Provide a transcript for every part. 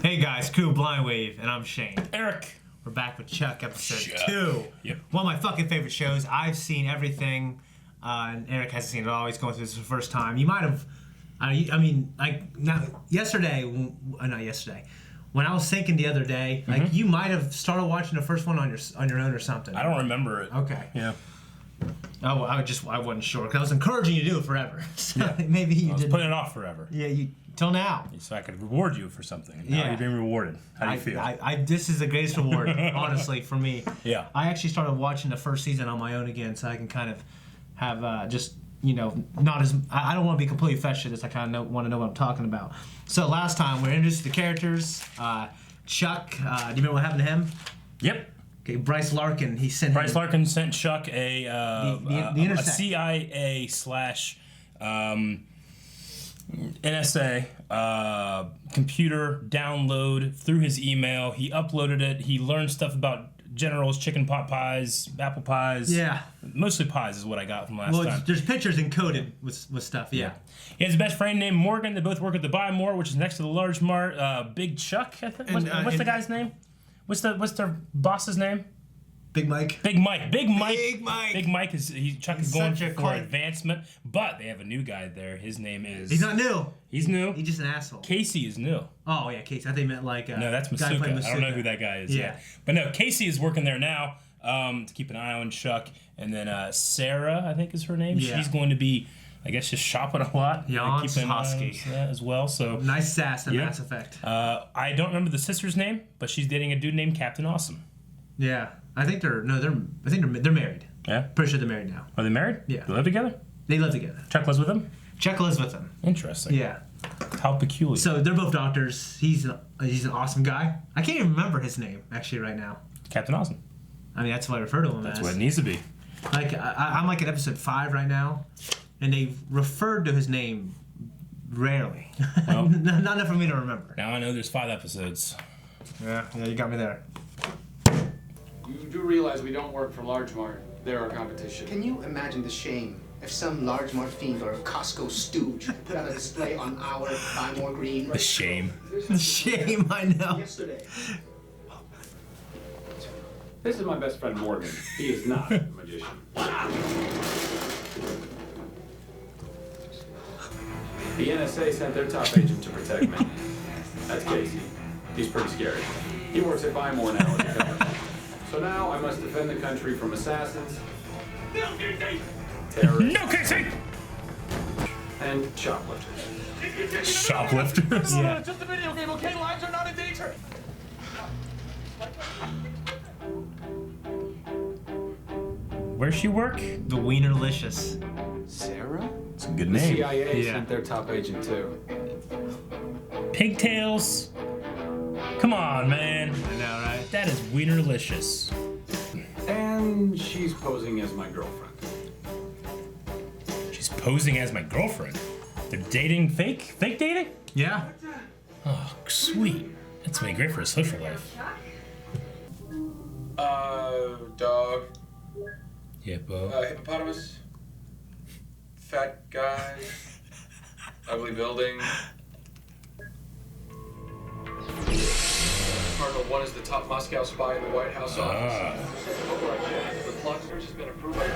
Hey guys, Kuro Blind Wave, and I'm Shane. Eric. We're back with Chuck, episode 2. Yep. One of my fucking favorite shows. I've seen everything, and Eric hasn't seen it all. He's going through this for the first time. You might have, not yesterday, when I was thinking the other day, like you might have started watching the first one on your own or something. I don't remember it. Okay. Yeah. Oh, I wasn't sure because I was encouraging you to do it forever. So maybe you didn't. Putting it off forever. Yeah, till now. So I could reward you for something. Now you're being rewarded. How do you feel? This is the greatest reward, honestly, for me. Yeah. I actually started watching the first season on my own again, so I can kind of have just, not as... I don't want to be completely fresh at this. I kind of want to know what I'm talking about. So last time, we were introduced to the characters. Chuck, do you remember what happened to him? Yep. Okay, Bryce Larkin, Larkin sent Chuck a intersect. CIA / NSA computer download through his email. He uploaded it. He learned stuff about generals, chicken pot pies, apple pies. Yeah. Mostly pies is what I got from last time. There's pictures encoded with stuff, yeah. He has a best friend named Morgan. They both work at the Buy More, which is next to the Large Mart. Big Chuck, I think. What's the guy's name? What's their boss's name? Big Mike. Big Mike. Chuck is going for advancement, but they have a new guy there. His name is... He's not new. He's new. He's just an asshole. Casey is new. Oh, yeah, Casey. I think he meant like... no, that's Masuka. I don't know who that guy is. Yeah. But no, Casey is working there now to keep an eye on Chuck. And then Sarah, I think is her name. Yeah. She's going to be, I guess, just shopping a lot. Jan's Husky. As well. So nice sass in Mass Effect. I don't remember the sister's name, but she's dating a dude named Captain Awesome. Yeah. I think they're married. Yeah? Pretty sure they're married now. Are they married? Yeah. They live together? They live together. Chuck lives with them? Chuck lives with them. Interesting. Yeah. How peculiar. So they're both doctors. He's an awesome guy. I can't even remember his name, actually, right now. Captain Awesome. I mean, that's what I refer to him as. That's what it needs to be. Like, I'm like at episode 5 right now, and they've referred to his name rarely. Well, not enough for me to remember. Now I know there's 5 episodes. Yeah, you got me there. You do realize we don't work for Large Mart. They're our competition. Can you imagine the shame if some Large Mart fiend or a Costco stooge put out a display on our Buy More Green? The shame. The shame, I know. Yesterday. This is my best friend Morgan. He is not a magician. The NSA sent their top agent to protect me. That's Casey. He's pretty scary. He works at Buy More now. So now I must defend the country from assassins, terrorists, No, Casey! and shoplifters. Shoplifters? Yeah. Just a video game, okay? Lives are not in danger. Where's she work? The wienerlicious. Sarah? It's a good The name. CIA sent their top agent too. Pigtails. Come on, man. I know, right? That is wienerlicious. And she's posing as my girlfriend. She's posing as my girlfriend. They're dating fake dating? Yeah. Oh, sweet. That's gonna be great for a social life. Dog. Hippo. Hippopotamus. Fat guy. Ugly building. Cardinal 1 is the top Moscow spy in the White House office. The plot search has been approved by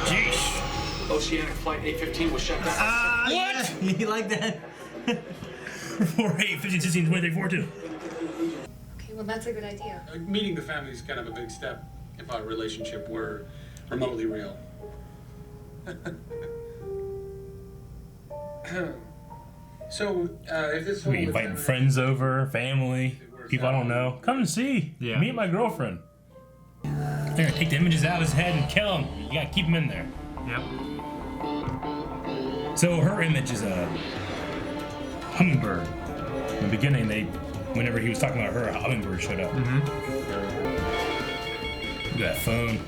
Jeez. Oceanic Flight 815 was shut down. What? Yeah. You like that? 4, 8, 15, 16, 23, 4, 2. Okay, well, that's a good idea. Meeting the family is kind of a big step if our relationship were remotely real. So, if this We inviting friends over, family, people I don't know. Come and see. Yeah. Meet my girlfriend. They're gonna take the images out of his head and kill him. You gotta keep him in there. Yep. So her image is a hummingbird. In the beginning, whenever he was talking about her, a hummingbird showed up. Look at that phone.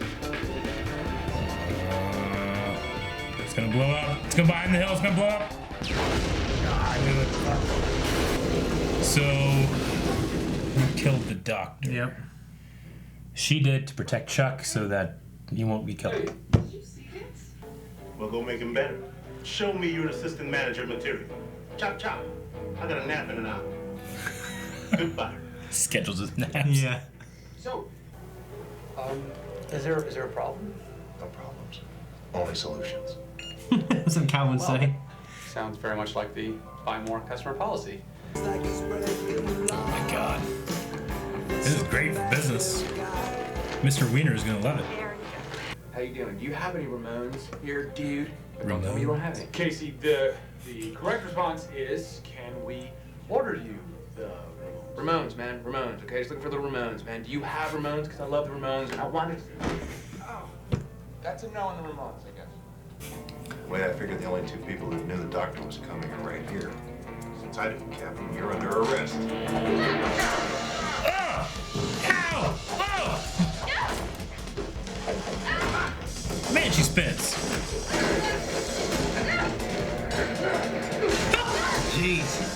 It's gonna blow up. It's gonna behind the hill. It's gonna blow up. God, I knew it. So, who killed the doctor? Yep. She did to protect Chuck so that he won't be killed. Did you see this? Well, go make him better. Show me your assistant manager material. Chop, chop. I got a nap in an hour. Goodbye. Schedules his naps. Yeah. So, is there a problem? No problems. Only solutions. That's what Calvin would say. Sounds very much like the buy more customer policy. Oh my god. This is great for business. Mr. Wiener is gonna love it. How you doing? Do you have any Ramones here, dude? Don't tell Ramones? me you don't have any. Casey, the correct response is, can we order you the Ramones, man. Ramones, okay? Just looking for the Ramones, man. Do you have Ramones? Because I love the Ramones and I wanted to... Oh, that's a no on the Ramones, I guess. Wait, I figured the only two people that knew the doctor was coming are right here. Since I didn't, Captain, you're under arrest. Oh! Ow! Oh! Man, she spins. Jeez.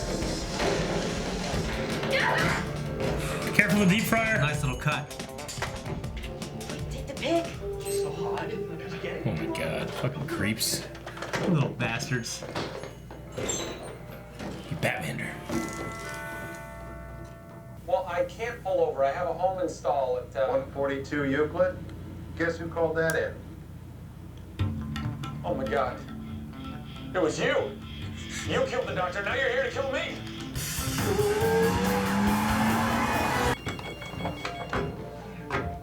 Be careful with the deep fryer. Nice little cut. Take the pic. She's so hot. I didn't get it. Oh my god, fucking creeps. Little bastards. You Batman her. Well, I can't pull over. I have a home install at 142 Euclid? Guess who called that in? Oh my God. It was you. You killed the doctor. Now you're here to kill me.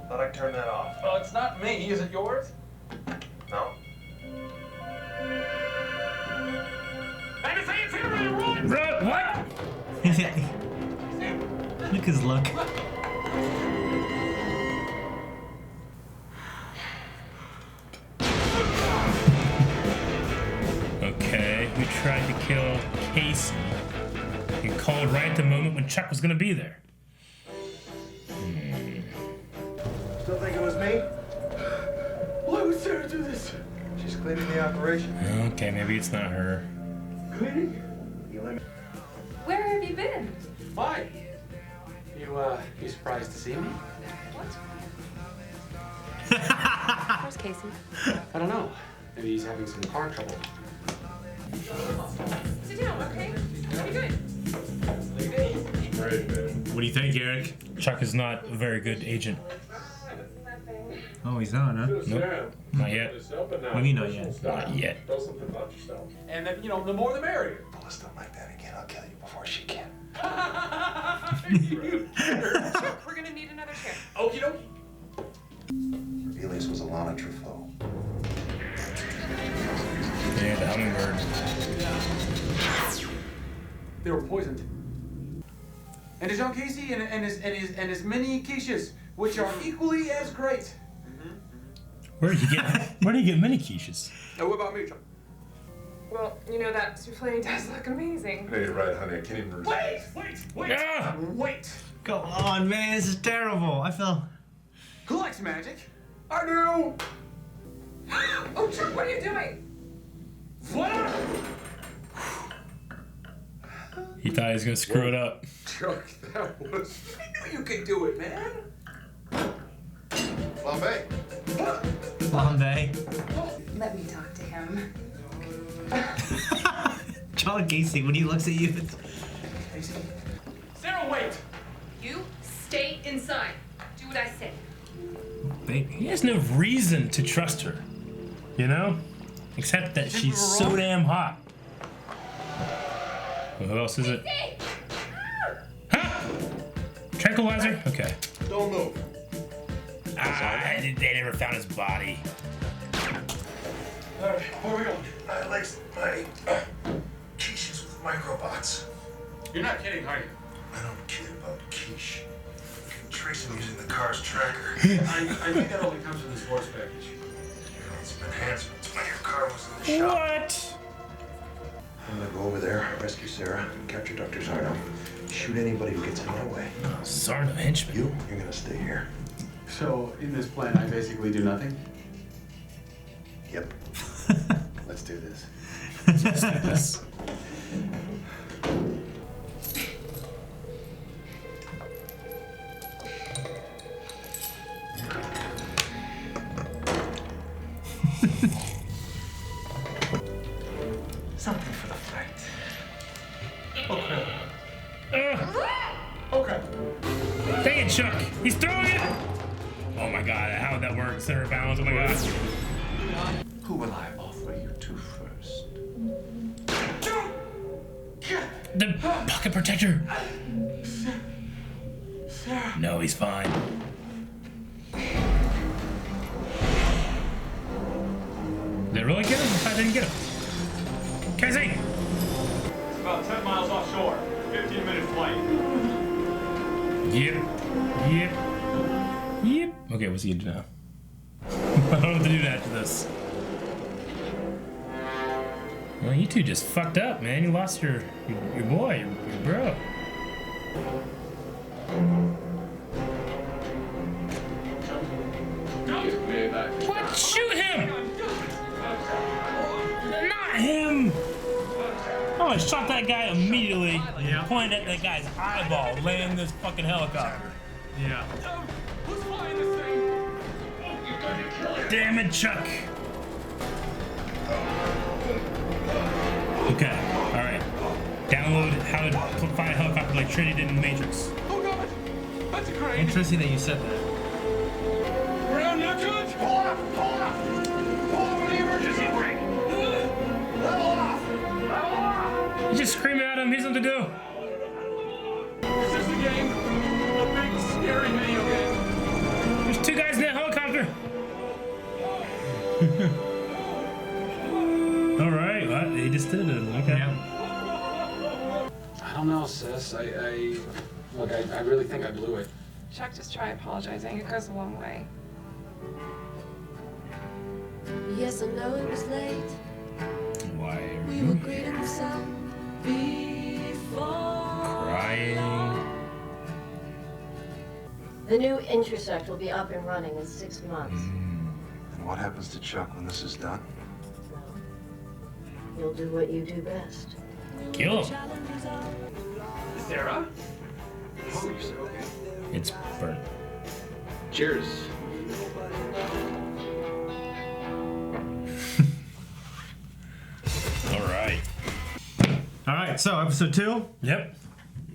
Thought I'd turn that off. Well, it's not me. Is it yours? No? And it's inferior, run! Run! What? Look at his look. Okay, we tried to kill Casey. He called right at the moment when Chuck was gonna be there. Still think it was me? Why would Sarah do this? She's cleaning the operation. Okay, maybe it's not her. Cleaning? You let me... Where have you been? Why? You surprised to see me? What? Where's Casey? I don't know. Maybe he's having some car trouble. Sit down, okay? How you doing? What do you think, Eric? Chuck is not a very good agent. Oh, he's not, huh? Nope, not yet. What do you mean not yet? Not yet. And then, the more the merrier. Pull a stunt like that again, I'll kill you before she can. We're gonna need another chair. Okie dokie. Elias was Alana Truffaut. Yeah, the hummingbird. They were poisoned. And his own Casey and his many quiches, which are equally as great. Where do you get mini quiches? Now, what about me, Chuck? Well, that souffle does look amazing. Hey, you're right, honey. I can't even resist. Wait! Ah! Wait! Come on, man. This is terrible. I feel... Who likes magic? I do! Oh, Chuck, what are you doing? What? He thought he was gonna screw it up. Chuck, that was... I knew you could do it, man. Flambe. Bombay. Let me talk to him. John Casey, when he looks at you, Sarah, wait! You stay inside. Do what I say. baby. He has no reason to trust her, you know? Except that she's so damn hot. Well, who else is it? Huh? Tranquilizer? Okay. Don't move. They never found his body. Alright, where are we going? I like my quiches with microbots. You're not kidding, are you? I don't kid about quiche. I can trace them using the car's tracker. I think that only comes in the sports package. Some enhancements when your car was in the shop. What? I'm gonna go over there, rescue Sarah, capture Dr. Zarno, shoot anybody who gets in my way. Zarno henchman. You're gonna stay here. So, in this plan, I basically do nothing? Yep. Let's do this. Let's do this. Something for the fight. Oh Okay. Dang it, Chuck! He's throwing it! Oh my god, how would that work? Center of balance, oh my god. Who will I offer you to first? The pocket protector! No, he's fine. Did it really get him? I didn't get him. Casey! It's about 10 miles offshore. 15-minute flight. Yep. Okay, what's he gonna do now? I don't know what to do after this. Well, you two just fucked up, man. You lost your boy, your bro. What? Shoot him! Not him! Oh, I shot that guy immediately. Yeah. Pointed at that guy's eyeball, landing this fucking helicopter. Yeah. Who's flying this thing? Damn it, Chuck. Okay, alright. Download how to fly a helicopter like Trinity did in Matrix. Oh god! That's a crane! Interesting that you said that. Ground not good! Pull off! Pull off! Pull off on the emergency brake! Level off! Level off! You just screaming at him, here's something to do. Is this a game? A big, scary video game? There's two guys in that helicopter. Alright, well, he just did it. Okay. Yeah. I don't know, sis. Look, I really think I blew it. Chuck, just try apologizing. It goes a long way. Yes, I know it was late. Why are We you were great in the sun before. crying? The new intersect will be up and running in 6 months. And what happens to Chuck when this is done? You'll do what you do best. Kill him. Sarah? Oh, you're so okay. It's burnt. Cheers. Alright. Alright, so episode 2. Yep.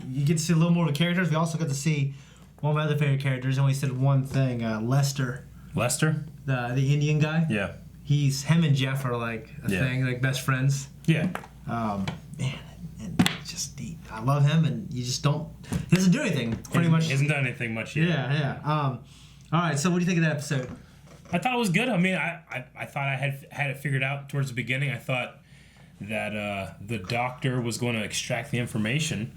You get to see a little more of the characters. We also got to see one of my other favorite characters, and we said one thing, Lester. Lester? The Indian guy. Yeah. Him and Jeff are like a thing, like best friends. Yeah. Man, and just I love him, and you just don't. He doesn't do anything. Pretty much. He hasn't done anything much yet. Yeah. All right. So, what do you think of that episode? I thought it was good. I mean, I thought I had it figured out towards the beginning. I thought that the doctor was going to extract the information,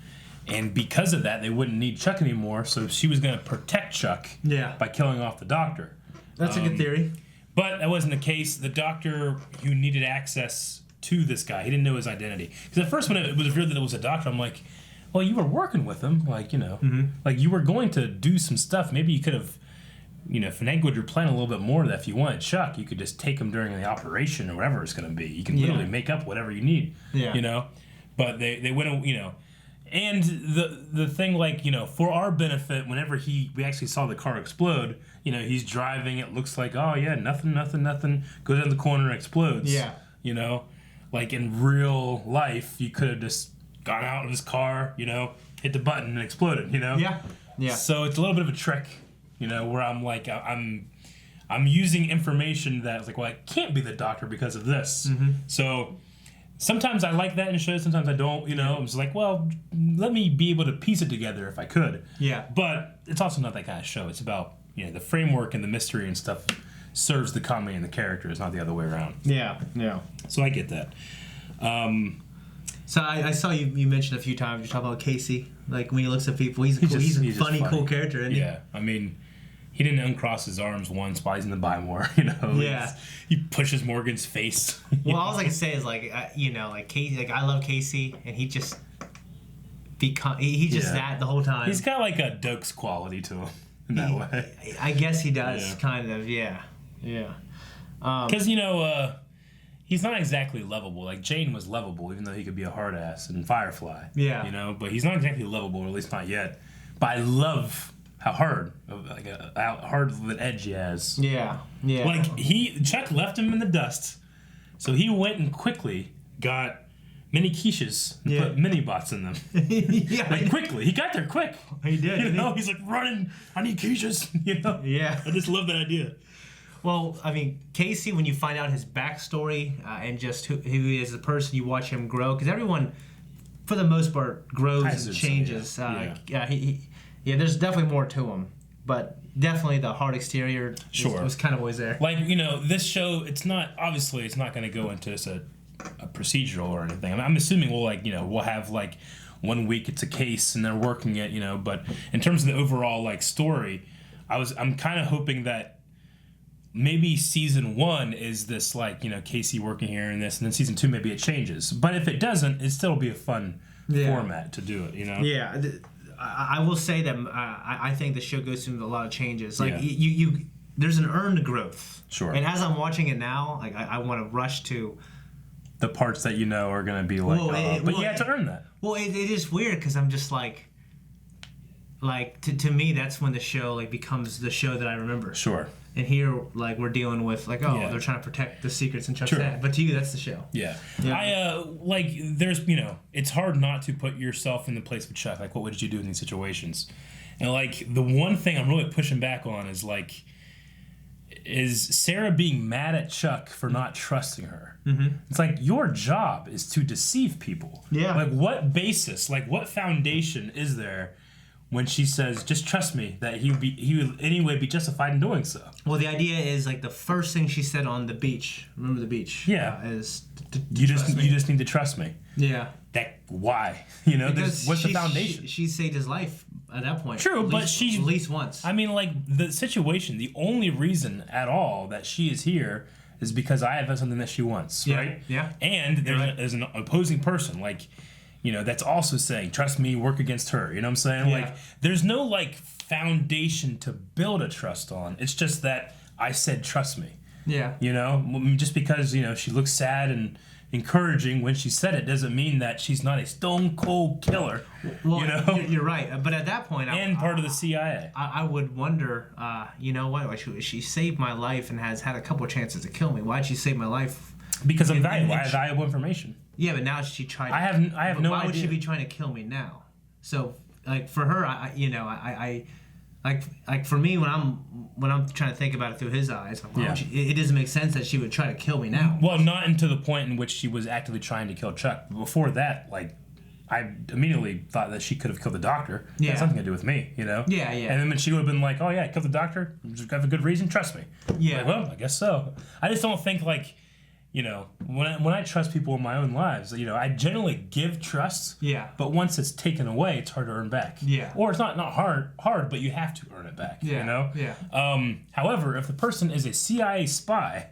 and because of that, they wouldn't need Chuck anymore. So she was going to protect Chuck. Yeah. By killing off the doctor. That's a good theory. But that wasn't the case. The doctor who needed access to this guy, he didn't know his identity. Because at first, when it was revealed that it was a doctor, I'm like, well, you were working with him, like, you know, like you were going to do some stuff. Maybe you could have, you know, finagled your plan a little bit more. That if you wanted Chuck, you could just take him during the operation or whatever it's going to be. You can literally make up whatever you need. Yeah. You know, but they went, you know, and the thing, like, you know, for our benefit, whenever we actually saw the car explode, you know, he's driving, it looks like, oh yeah, nothing, goes in the corner and explodes. Yeah. You know, like in real life, you could have just gone out of his car, you know, hit the button and exploded, you know? Yeah. So it's a little bit of a trick, you know, where I'm like, I'm using information that's like, well, it can't be the doctor because of this. So sometimes I like that in shows, sometimes I don't, you know. I'm just like, well, let me be able to piece it together if I could. Yeah. But it's also not that kind of show. It's about, you know, the framework and the mystery and stuff serves the comedy and the character. It's not the other way around. Yeah. So I get that. So I saw you mentioned a few times, you talk about Casey. Like, when he looks at people, he's a funny, cool character, isn't he? Yeah. I mean, he didn't uncross his arms once while he's in the buy more, you know. Yeah. He pushes Morgan's face. Well, all I was going to say is, like, you know, like, Casey, like, I love Casey, and he just that the whole time. He's got like a Dokes quality to him in that way. I guess he does, kind of, yeah. Because, you know, he's not exactly lovable. Like, Jane was lovable, even though he could be a hard ass in Firefly. Yeah. You know, but he's not exactly lovable, or at least not yet. But I love how hard of an edge he has. Yeah. Like, Chuck left him in the dust, so he went and quickly got mini quiches and put mini bots in them. Yeah, like quickly. He got there quick. He did. You know, he's like running. I need quiches. You know. Yeah. I just love that idea. Well, I mean, Casey, when you find out his backstory and just who he is as a person, you watch him grow, because everyone, for the most part, grows and changes. There's definitely more to him, but definitely the hard exterior was kind of always there. Like, you know, this show, it's not going to go into just a procedural or anything. I'm assuming we'll have like 1 week it's a case and they're working it, you know, but in terms of the overall like story, I'm kind of hoping that maybe season 1 is this, like, you know, Casey working here and this, and then season 2 maybe it changes. But if it doesn't, it still be a fun format to do it, you know? Yeah, I will say that I think the show goes through a lot of changes. Like, there's an earned growth. Sure. And as I'm watching it now, like, I want to rush to the parts that you know are going to be like, but you have to earn that. Well, it is weird because I'm just like to me, that's when the show like becomes the show that I remember. Sure. And here, like, we're dealing with, like, they're trying to protect the secrets and Chuck's dad. But to you, that's the show. Yeah. There's, you know, it's hard not to put yourself in the place of Chuck. Like, what would you do in these situations? And, like, the one thing I'm really pushing back on is, like, is Sarah being mad at Chuck for not trusting her. Mm-hmm. It's like, your job is to deceive people. Yeah. Like, what basis, like, what foundation is there when she says, just trust me, that he would anyway be justified in doing so? Well, the idea is, like, the first thing she said on the beach, remember the beach? Yeah. Is you just need to trust me. Yeah. Why? You know, what's the foundation? She saved his life at that point. True, but she's... At least once. I mean, like, the situation, the only reason at all that she is here is because I have done something that she wants, right? Yeah. And there's an opposing person, like, you know, that's also saying, trust me, work against her. You know what I'm saying? Yeah. Like, there's no, like, foundation to build a trust on. It's just that I said, trust me. Yeah. You know? Just because, you know, she looks sad and encouraging when she said it doesn't mean that she's not a stone cold killer. Well, you know? You're right. But at that point... And part of the CIA. I would wonder, you know what? She saved my life and has had a couple of chances to kill me. Why'd she save my life? Because I'm valuable. I have valuable information. Yeah, but now she tried. I have no idea. Why would she be trying to kill me now? So, like, for her, like for me, when I'm trying to think about it through his eyes, it doesn't make sense that she would try to kill me now. Well, not until the point in which she was actively trying to kill Chuck. Before that, like, I immediately thought that she could have killed the doctor. Yeah. It had something to do with me, you know? Yeah. And then she would have been like, oh yeah, kill the doctor. You have a good reason. Trust me. Yeah. Like, well, I guess so. I just don't think, like, you know, when I trust people in my own lives, you know, I generally give trust. Yeah. But once it's taken away, it's hard to earn back. Yeah. Or it's not hard, but you have to earn it back. Yeah. You know. Yeah. However, if the person is a CIA spy,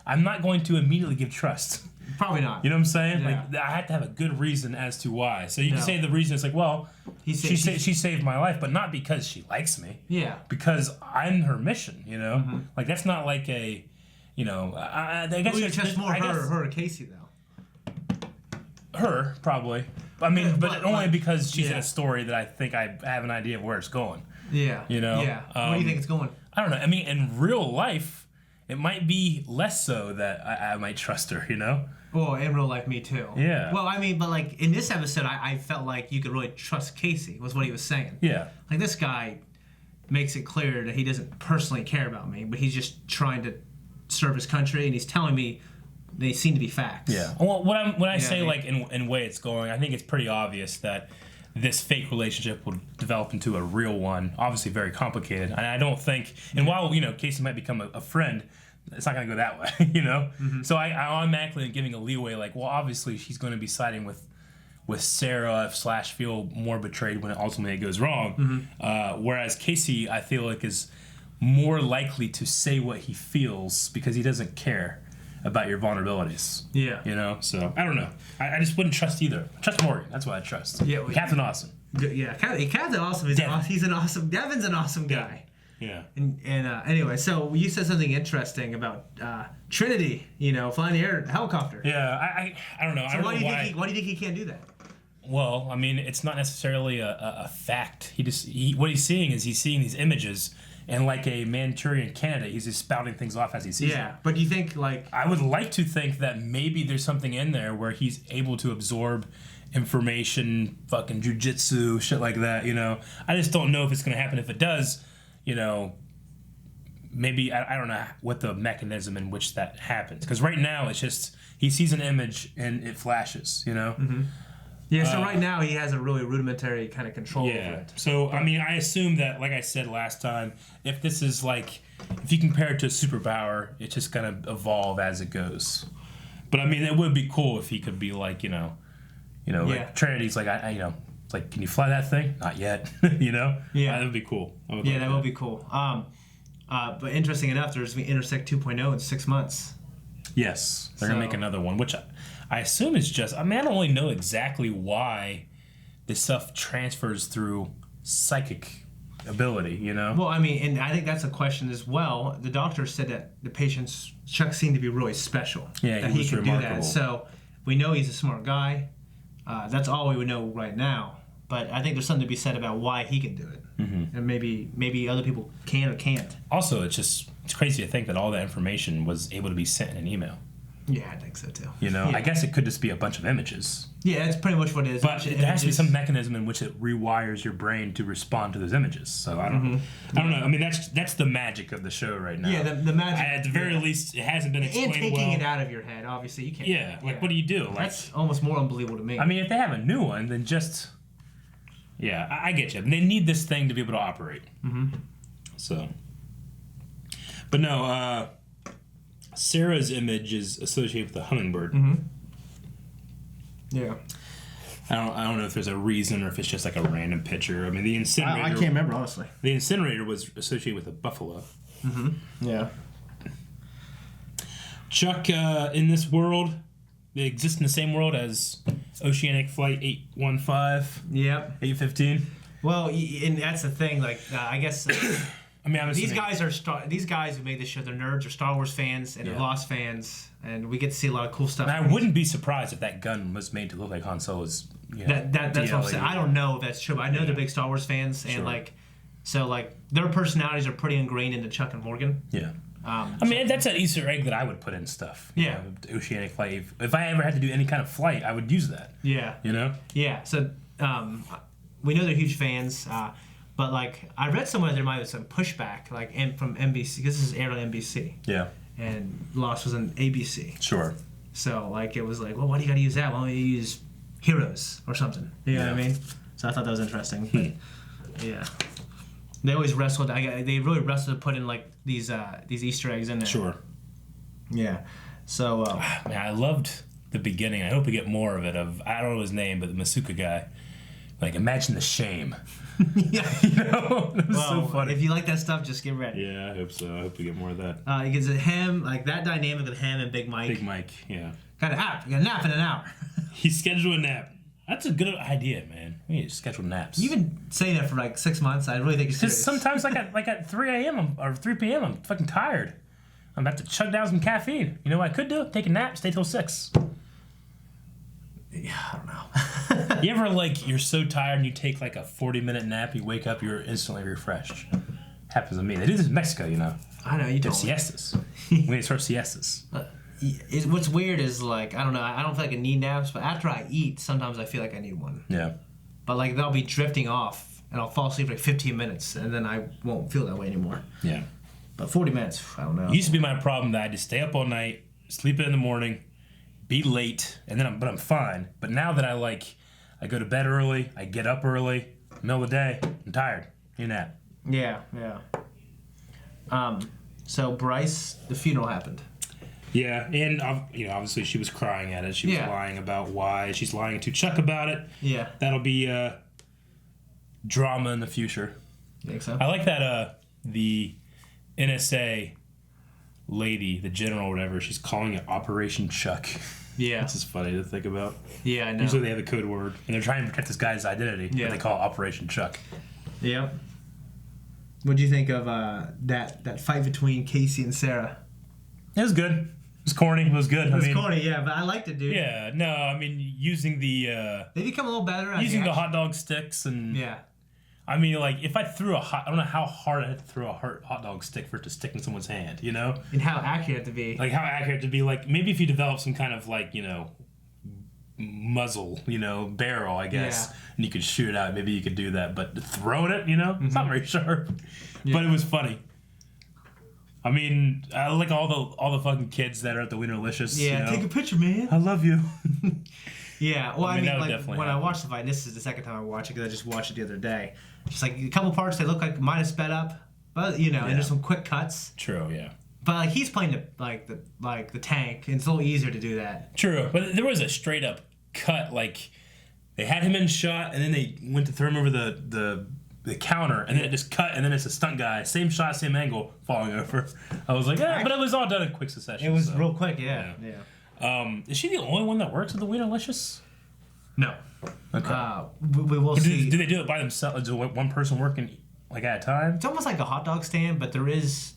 I'm not going to immediately give trust. Probably not. You know what I'm saying? Yeah. Like, I have to have a good reason as to why. So you can say the reason is like, well, she saved my life, but not because she likes me. Yeah. Because I'm her mission. You know. Mm-hmm. Like, that's not like a. You know, I guess you trust more her or Casey though. Her probably. I mean, but only because she's in a story that I think I have an idea of where it's going. Yeah. You know. Yeah. Where do you think it's going? I don't know. I mean, in real life, it might be less so that I might trust her. You know. Well, in real life, me too. Yeah. Well, I mean, but like in this episode, I felt like you could really trust Casey. Was what he was saying. Yeah. Like, this guy makes it clear that he doesn't personally care about me, but he's just trying to serve his country, and he's telling me they seem to be facts. Yeah. Well, when I say like in way it's going, I think it's pretty obvious that this fake relationship will develop into a real one. Obviously, very complicated, and I don't think. And while, you know, Casey might become a friend, it's not going to go that way. You know. Mm-hmm. So I automatically am giving a leeway. Like, well, obviously she's going to be siding with Sarah / feel more betrayed when ultimately it goes wrong. Mm-hmm. Whereas Casey, I feel like, is more likely to say what he feels because he doesn't care about your vulnerabilities. Yeah. You know? So, I don't know. I just wouldn't trust either. Trust Morgan. That's what I trust. Yeah. Captain Awesome. Yeah. Captain Awesome is awesome. He's an awesome... Devin's an awesome guy. Yeah. And anyway, so you said something interesting about Trinity, you know, flying the air helicopter. Yeah. I don't know. So I don't why know do you think he can't do that? Well, I mean, it's not necessarily a fact. What he's seeing is he's seeing these images, And like a Manchurian candidate, he's just spouting things off as he sees them. But do you think, like... I would like to think that maybe there's something in there where he's able to absorb information, fucking jujitsu, shit like that, you know? I just don't know if it's going to happen. If it does, you know, maybe, I don't know what the mechanism in which that happens. Because right now, it's just, he sees an image and it flashes, you know? Mm-hmm. Yeah, so right now he has a really rudimentary kind of control over it. So, I mean, I assume that, like I said last time, if this is like, if you compare it to a superpower, it's just going to evolve as it goes. But, I mean, it would be cool if he could be like, you know, like Trinity's like, I like, can you fly that thing? Not yet, you know? Yeah. That would be cool. That would be cool. But interesting enough, there's the Intersect 2.0 in 6 months. Yes, they're going to make another one, which I assume is just... I mean, I don't really know exactly why this stuff transfers through psychic ability, you know? Well, I mean, and I think that's a question as well. The doctor said that the patient's Chuck seemed to be really special. Yeah, that he was could remarkable. do that. So we know he's a smart guy. That's all we would know right now. But I think there's something to be said about why he can do it. Mm-hmm. And maybe other people can or can't. Also, it's crazy to think that all that information was able to be sent in an email. Yeah, I think so too. You know, yeah. I guess it could just be a bunch of images. Yeah, that's pretty much what it is. But there has to be some mechanism in which it rewires your brain to respond to those images. So I don't know. I mean, that's the magic of the show right now. Yeah, the magic. At the very least, it hasn't been explained and taking it out of your head, obviously, you can't. Yeah, like what do you do? Like, that's almost more unbelievable to me. I mean, if they have a new one, then just... Yeah, I get you. They need this thing to be able to operate. Mm-hmm. So... But no, Sarah's image is associated with the hummingbird. Mm-hmm. Yeah. I don't know if there's a reason or if it's just like a random picture. I mean, the incinerator... I can't remember, honestly. The incinerator was associated with a buffalo. Mm-hmm. Yeah. Chuck, in this world, they exist in the same world as Oceanic Flight 815. Yep. 815. Well, and that's the thing. Like, I guess... I mean, these guys who made this show, they're nerds, they're Star Wars fans, and they're Lost fans, and we get to see a lot of cool stuff. And I wouldn't be surprised if that gun was made to look like Han Solo's. You know, that's what I'm saying. I don't know if that's true, but I know they're big Star Wars fans, and so their personalities are pretty ingrained into Chuck and Morgan. Yeah. I mean, that's an Easter egg that I would put in stuff. Yeah. You know, Oceanic Flight. If I ever had to do any kind of flight, I would use that. Yeah. You know? Yeah. So we know they're huge fans. But I read somewhere there might be some pushback, from NBC, because this is aired on NBC. Yeah. And Lost was on ABC. Sure. So it was well, why do you got to use that? Why don't you use Heroes or something? You know what I mean? So I thought that was interesting. But, yeah. They always wrestled. They really wrestled to put in these Easter eggs in there. Sure. Yeah. So. Man, I loved the beginning. I hope we get more of it. I don't know his name, but the Masuka guy. Imagine the shame. Yeah. You know? It was so funny. If you like that stuff, just get ready. Yeah, I hope so. I hope we get more of that. Because him, that dynamic with him and Big Mike. Big Mike, yeah. Got a nap in an hour. He scheduled a nap. That's a good idea, man. We need to schedule naps. You've been saying that for 6 months. I really think it's serious. Sometimes at 3 a.m. or 3 p.m. I'm fucking tired. I'm about to chug down some caffeine. You know what I could do? Take a nap, stay till 6. Yeah, I don't know. You ever you're so tired and you take a 40-minute nap, you wake up, you're instantly refreshed. Happens to me. They do this in Mexico, you know. I know, you don't. Siestas. We need to start siestas. What's weird is I don't know, I don't feel like I need naps, but after I eat, sometimes I feel like I need one. Yeah. But they'll be drifting off and I'll fall asleep for 15 minutes and then I won't feel that way anymore. Yeah. But 40 minutes, I don't know. It used to be my problem that I had to stay up all night, sleep in the morning, be late, and then I'm fine. But now that I go to bed early, I get up early, middle of the day, I'm tired. You nap. Yeah. So Bryce, the funeral happened. Yeah, and obviously she was crying at it. She was lying about why. She's lying to Chuck about it. Yeah. That'll be drama in the future. You think so? I like that the NSA lady, the general or whatever, she's calling it Operation Chuck. Yeah. This is funny to think about. Yeah, I know. Usually they have a code word, and they're trying to protect this guy's identity, but they call it Operation Chuck. Yep. What do you think of that fight between Casey and Sarah? It was good. It was corny. It was good. It was corny, yeah, but I liked it, dude. Yeah, no, I mean, using the... they become a little better. Using the hot dog sticks and... Yeah. I mean, like, if I threw I don't know how hard I had to throw a hot dog stick for it to stick in someone's hand, you know? And how accurate to be. Like, how accurate to be. Like, maybe if you develop some kind of, like, you know, muzzle, you know, barrel, I guess, and you could shoot it out, maybe you could do that. But throwing it, you know, it's not very sharp. Yeah. But it was funny. I mean, I like all the fucking kids that are at the wienerlicious. Yeah, you know? take a picture, man. I love you. Yeah, well, I mean like, when I happen. watched the fight, and this is the second time I watched it because I just watched it the other day. Just like a couple parts, they look like might have sped up, but you know, and there's some quick cuts. True, yeah. But like he's playing the tank, and it's a little easier to do that. True, but there was a straight up cut. Like they had him in shot, and then they went to throw him over the counter, and then it just cut, and then it's a stunt guy, same shot, same angle, falling over. I was like, but it was all done in quick succession. It was real quick, yeah. Is she the only one that works at the Wienerlicious? No. Okay. We will see. Do they do it by themselves? Is one person working like at a time? It's almost like a hot dog stand, but there is.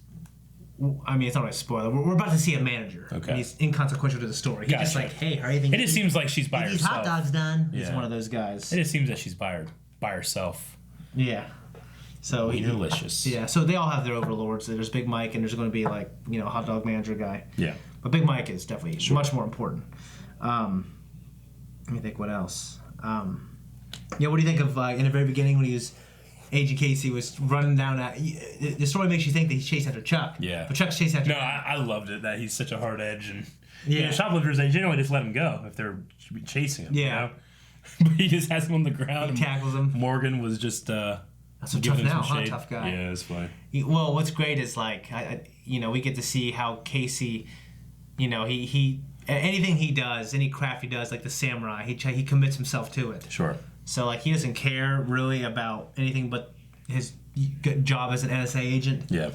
I mean, it's not really a spoiler. We're about to see a manager. Okay. And he's inconsequential to the story. He's just like, hey, how are you thinking? It just seems like she's by herself. These hot dogs done. Yeah. He's one of those guys. It just seems that she's by herself. Yeah. So Wienerlicious. Yeah. So they all have their overlords. There's Big Mike, and there's going to be like a hot dog manager guy. Yeah. But Big Mike is definitely much more important. Let me think. What else? What do you think of in the very beginning when he was Agent Casey was running down at the story makes you think that he's chasing after Chuck. Yeah. But Chuck's chasing after. No, I loved it that he's such a hard edge and yeah. Shoplifters, they generally just let him go if they're chasing him. Yeah. You know? But he just has him on the ground. He tackles him. Morgan was just that's so tough now, huh? Tough guy. Yeah, it's fine. Well, what's great is like we get to see how Casey, he anything he does, any craft he does, like the samurai, he commits himself to it. Sure. So like he doesn't care really about anything but his job as an NSA agent. Yeah.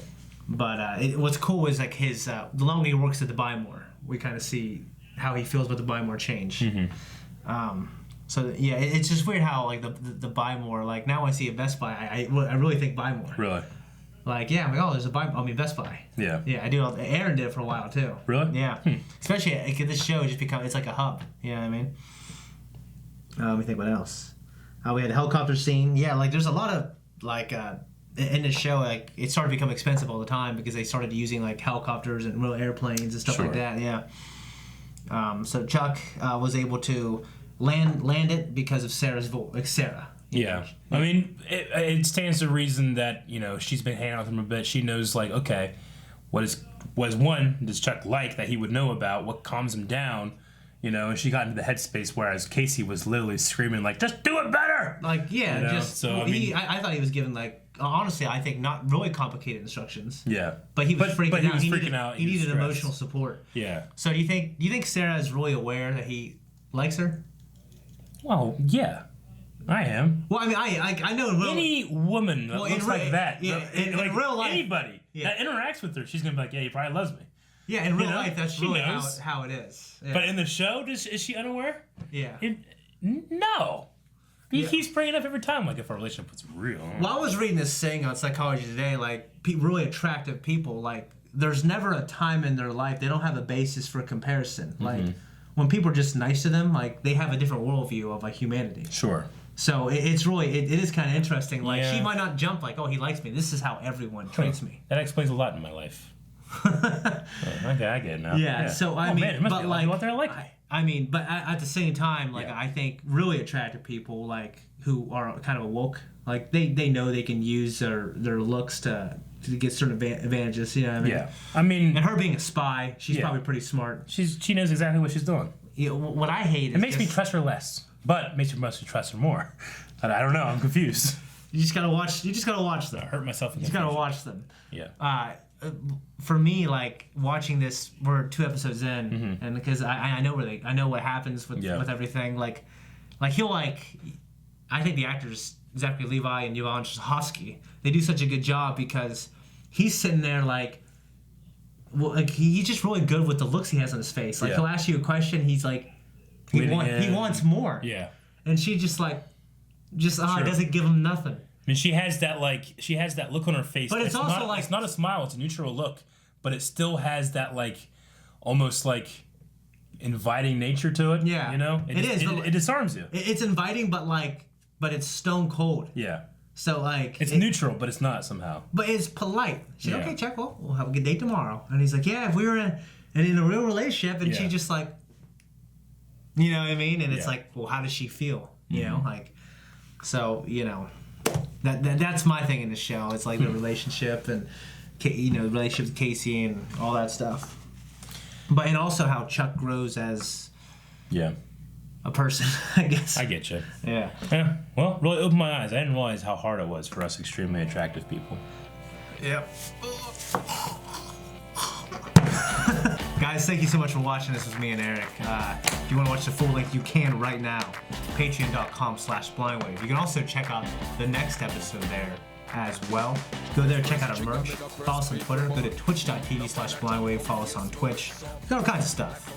But what's cool is like his the longer he works at the Buy More, we kind of see how he feels about the Buy More change. Mm-hmm. So yeah, it's just weird how like the Buy More, like now I see a Best Buy, I really think Buy More. Really. Like yeah, I'm like oh there's a Best Buy. Yeah. Yeah, I do. Aaron did it for a while too. Really? Yeah. Especially like, this show just it's like a hub. You know what I mean? Let me think what else. We had a helicopter scene. Yeah, like there's a lot of like in the show like it started to become expensive all the time because they started using like helicopters and real airplanes and stuff like that. Yeah. So Chuck was able to land it because of Sarah's voice, like Sarah. Yeah. I mean, it stands to reason that, she's been hanging out with him a bit. She knows, like, okay, does Chuck like that he would know about? What calms him down? And she got into the headspace, whereas Casey was literally screaming, like, just do it better! Like, yeah, just, so, I thought he was given, like, honestly, I think not really complicated instructions. Yeah. But he was freaking out. He needed emotional support. Yeah. So do you think Sarah is really aware that he likes her? Well, yeah. I am. Well, I mean, I know in real any woman that looks like that, in like real life, anybody that interacts with her, she's gonna be like, yeah, he probably loves me. Yeah, in real life, that's really how it is. Yeah. But in the show, is she unaware? Yeah. No. He keeps bringing it up every time, like if our relationship was real. Well, I was reading this thing on Psychology Today, like really attractive people, like there's never a time in their life they don't have a basis for comparison. Mm-hmm. Like when people are just nice to them, like they have a different worldview of like humanity. Sure. So it's really it is kind of interesting. Like she might not jump like, oh, he likes me. This is how everyone treats me. That explains a lot in my life. Okay, I get it now. Yeah. So I mean, but like, out there like I mean, but at the same time, like I think really attractive people like who are kind of woke, like they know they can use their looks to get certain advantages. You know what I mean? Yeah. I mean, and her being a spy, she's probably pretty smart. She knows exactly what she's doing. What I hate is it makes me trust her less, but it makes me trust her more. I don't know. I'm confused. You just gotta watch them. I hurt myself. You just gotta watch them. Yeah. For me, like watching this, we're 2 episodes in, and because I know I know what happens with everything. Like he'll like, I think the actors Zachary Levi and Yvonne Strahovski, they do such a good job because he's sitting there like, well, like he's just really good with the looks he has on his face. Like he'll ask you a question, he's like, he wants more. Yeah. And she just doesn't give him nothing. I mean, she has that look on her face. But it's also it's not a smile; it's a neutral look. But it still has that like, almost like, inviting nature to it. Yeah, it is. It disarms you. It's inviting, but it's stone cold. Yeah. So like it's neutral, but it's not somehow. But it's polite. She's like, okay, check. Well, we'll have a good date tomorrow. And he's like, yeah, if we were in a real relationship, and she just like, you know what I mean? And it's like, well, how does she feel? You know, like, so you know, that's my thing in the show. It's like the relationship and the relationship with Casey and all that stuff. But and also how Chuck grows as a person, I guess. I get you. Yeah. Yeah. Well, really opened my eyes. I didn't realize how hard it was for us extremely attractive people. Yep. Guys, thank you so much for watching. This was me and Eric. If you want to watch the full length, you can right now. Patreon.com/blindwave. You can also check out the next episode there as well. Go there, check out our merch. Follow us on Twitter. Go to twitch.tv/blindwave. Follow us on Twitch. Got all kinds of stuff.